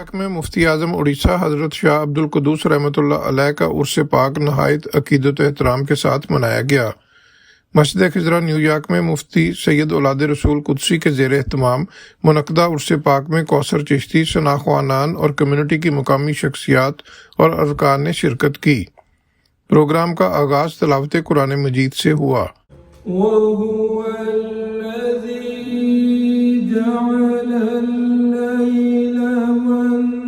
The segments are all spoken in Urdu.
یارک میں مفتی اعظم اڑیسہ حضرت شاہ عبدالقدوس رحمۃ اللہ علیہ کا عرس پاک نہایت عقیدت و احترام کے ساتھ منایا گیا۔ مسجد خضرا نیو یارک میں مفتی سید اولاد رسول قدسی کے زیر اہتمام منعقدہ عرس پاک میں کوثر چشتی، ثنا خوانان اور کمیونٹی کی مقامی شخصیات اور ارکان نے شرکت کی۔ پروگرام کا آغاز تلاوت قرآن مجید سے ہوا۔ وَهُوَ الَّذِي جَعَلَ اللَّيْلَ وَالنَّهَارَ۔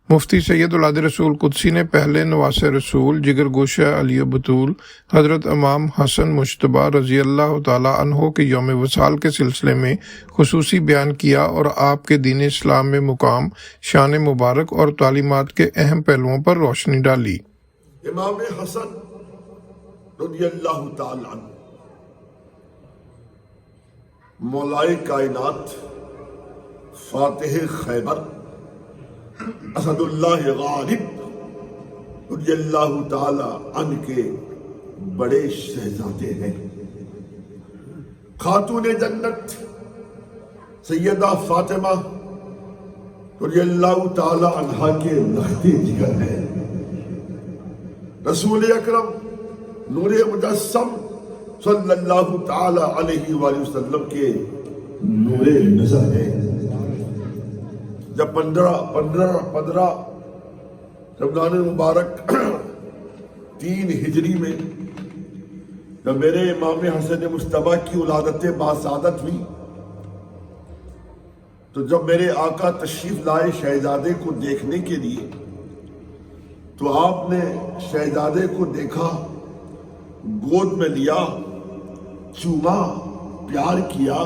مفتی سید اولاد رسول قدسی نے پہلے نواس رسول جگر گوشہ علی بطول حضرت امام حسن مجتبیٰ رضی اللہ تعالیٰ عنہ کے یوم وصال کے سلسلے میں خصوصی بیان کیا اور آپ کے دین اسلام میں مقام، شان مبارک اور تعلیمات کے اہم پہلوؤں پر روشنی ڈالی۔ امام حسن رضی اللہ تعالی عنہ مولائے کائنات، فاتح خیبر، اسد اللہ غالب رضی اللہ تعالی عنہ کے بڑے شہزادے ہیں۔ خاتون جنت سیدہ فاطمہ رضی اللہ تعالی عنہ کے لختے جگر ہیں۔ رسول اکرم نور مجسم صلی اللہ تعالی علیہ وآلہ وسلم کے نور نظر ہے۔ جب 15 رمضان مبارک 3 ہجری میں جب میرے امام حسن مجتبیٰ کی ولادت باسعادت ہوئی، تو جب میرے آقا تشریف لائے شہزادے کو دیکھنے کے لیے، تو آپ نے شہزادے کو دیکھا، گود میں لیا، چوما، پیار کیا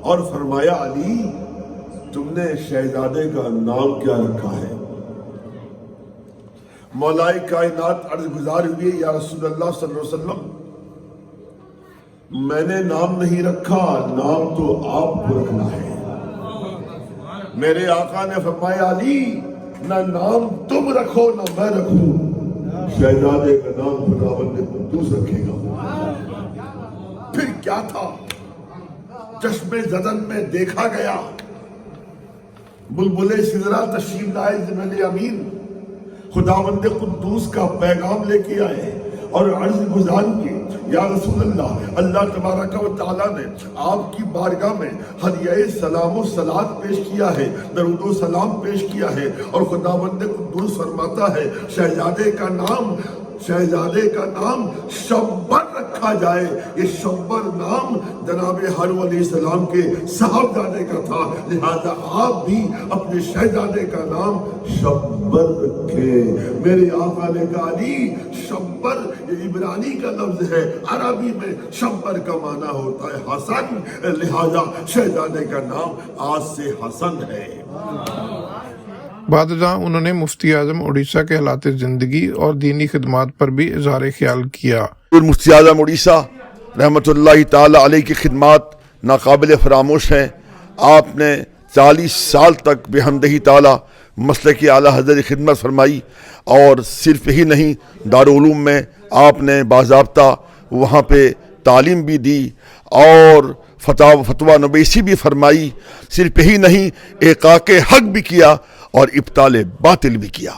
اور فرمایا علی تم نے شہزادے کا نام کیا رکھا ہے؟ مولائے کائنات عرض گزار ہوئے یا رسول اللہ صلی اللہ علیہ وسلم میں نے نام نہیں رکھا، نام تو آپ کو رکھنا ہے۔ میرے آقا نے فرمایا علی نہ نام تم رکھو نہ میں رکھوں، شہزادے کا نام خداوند قدوس رکھے گا۔ پھر کیا تھا؟ چشم زدن میں دیکھا گیا، بلبل سدرا تشریف لائے جبریل امین خداوند قدوس کا پیغام لے کے آئے اور عرض گزار کی یا رسول اللہ، اللہ تبارک و تعالیٰ نے آپ کی بارگاہ میں ہدیہ سلام و صلات پیش کیا ہے، درود و سلام پیش کیا ہے، اور خداوند قدوس فرماتا ہے شہزادے کا نام شبر رکھا جائے۔ یہ شبر نام جناب ہارون علیہ السلام کے صاحبزادے کا تھا، لہذا آپ بھی اپنے شہزادے کا نام شبر رکھے۔ میرے آقا نے کہا علی شبر یہ عبرانی کا لفظ ہے، عربی میں شبر کا معنی ہوتا ہے حسن، لہذا شہزادے کا نام آج سے حسن ہے۔ بعد ازاں انہوں نے مفتی اعظم اڑیسہ کے حالات زندگی اور دینی خدمات پر بھی اظہار خیال کیا۔ مفتی اعظم اڑیسہ رحمۃ اللہ تعالی علیہ کی خدمات ناقابل فراموش ہیں۔ آپ نے 40 سال تک بحمدہ تعالی مسلک اعلیٰ حضرت خدمت فرمائی، اور صرف یہی نہیں، دارالعلوم میں آپ نے باضابطہ وہاں پہ تعلیم بھی دی اور فتویٰ نویسی بھی فرمائی۔ صرف یہی نہیں، احقاق حق بھی کیا اور ابطال باطل بھی کیا۔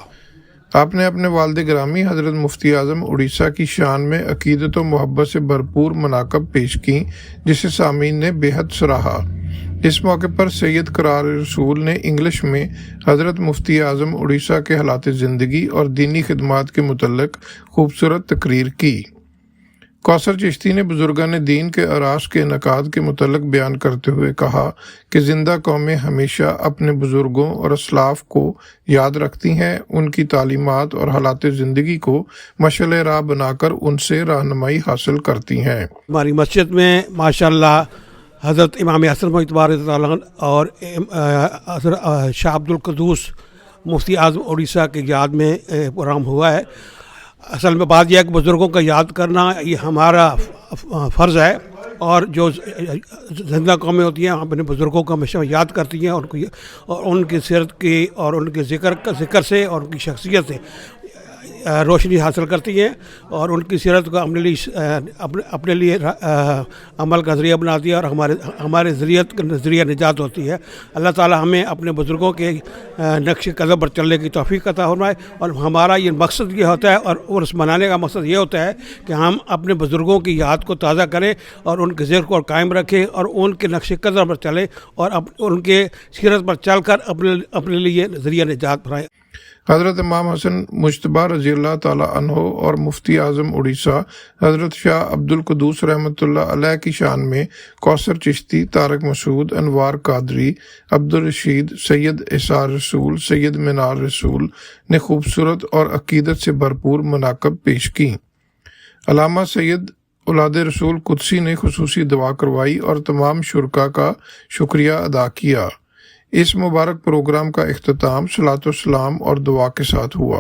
آپ نے اپنے والد گرامی حضرت مفتی اعظم اڑیسہ کی شان میں عقیدت و محبت سے بھرپور مناقب پیش کی، جسے سامعین نے بے حد سراہا۔ اس موقع پر سید قرار رسول نے انگلش میں حضرت مفتی اعظم اڑیسہ کے حالات زندگی اور دینی خدمات کے متعلق خوبصورت تقریر کی۔ کوثر چشتی نے بزرگان دین کے اعراس کے انعقاد کے متعلق بیان کرتے ہوئے کہا کہ زندہ قومیں ہمیشہ اپنے بزرگوں اور اسلاف کو یاد رکھتی ہیں، ان کی تعلیمات اور حالات زندگی کو مشعل راہ بنا کر ان سے رہنمائی حاصل کرتی ہیں۔ ہماری مسجد میں ماشاءاللہ حضرت امام حسن مجتبیٰ رضی اللہ عنہ اور شاہ عبدالقدوس مفتی اعظم اڑیسہ کی یاد میں پروگرام ہوا ہے۔ اصل میں بات یہ ہے کہ بزرگوں کا یاد کرنا یہ ہمارا فرض ہے، اور جو زندہ قومیں ہوتی ہیں اپنے بزرگوں کو ہمیشہ یاد کرتی ہیں، اور ان کی سیرت کی اور ان کے ذکر سے اور ان کی شخصیت سے روشنی حاصل کرتی ہیں اور ان کی سیرت کو اپنے لیے عمل کا ذریعہ بنا دیا اور ہمارے ذریعہ نجات ہوتی ہے۔ اللہ تعالی ہمیں اپنے بزرگوں کے نقش قدم پر چلنے کی توفیق عطا فرمائے، اور ہمارا یہ مقصد یہ ہوتا ہے اور عرس منانے کا مقصد یہ ہوتا ہے کہ ہم اپنے بزرگوں کی یاد کو تازہ کریں اور ان کے ذکر کو قائم رکھیں اور ان کے نقش قدم پر چلیں اور ان کے سیرت پر چل کر اپنے لیے ذریعہ نجات بنائیں۔ حضرت امام حسن مجتبیٰ رضی اللہ تعالیٰ عنہ اور مفتی اعظم اڑیسہ حضرت شاہ عبد القدوس رحمۃ اللہ علیہ کی شان میں کوثر چشتی، طارق مسعود، انوار قادری، عبد الرشید، سید احسار رسول، سید منار رسول نے خوبصورت اور عقیدت سے بھرپور مناقب پیش کی۔ علامہ سید اولاد رسول قدسی نے خصوصی دعا کروائی اور تمام شرکاء کا شکریہ ادا کیا۔ اس مبارک پروگرام کا اختتام صلاۃ و سلام اور دعا کے ساتھ ہوا۔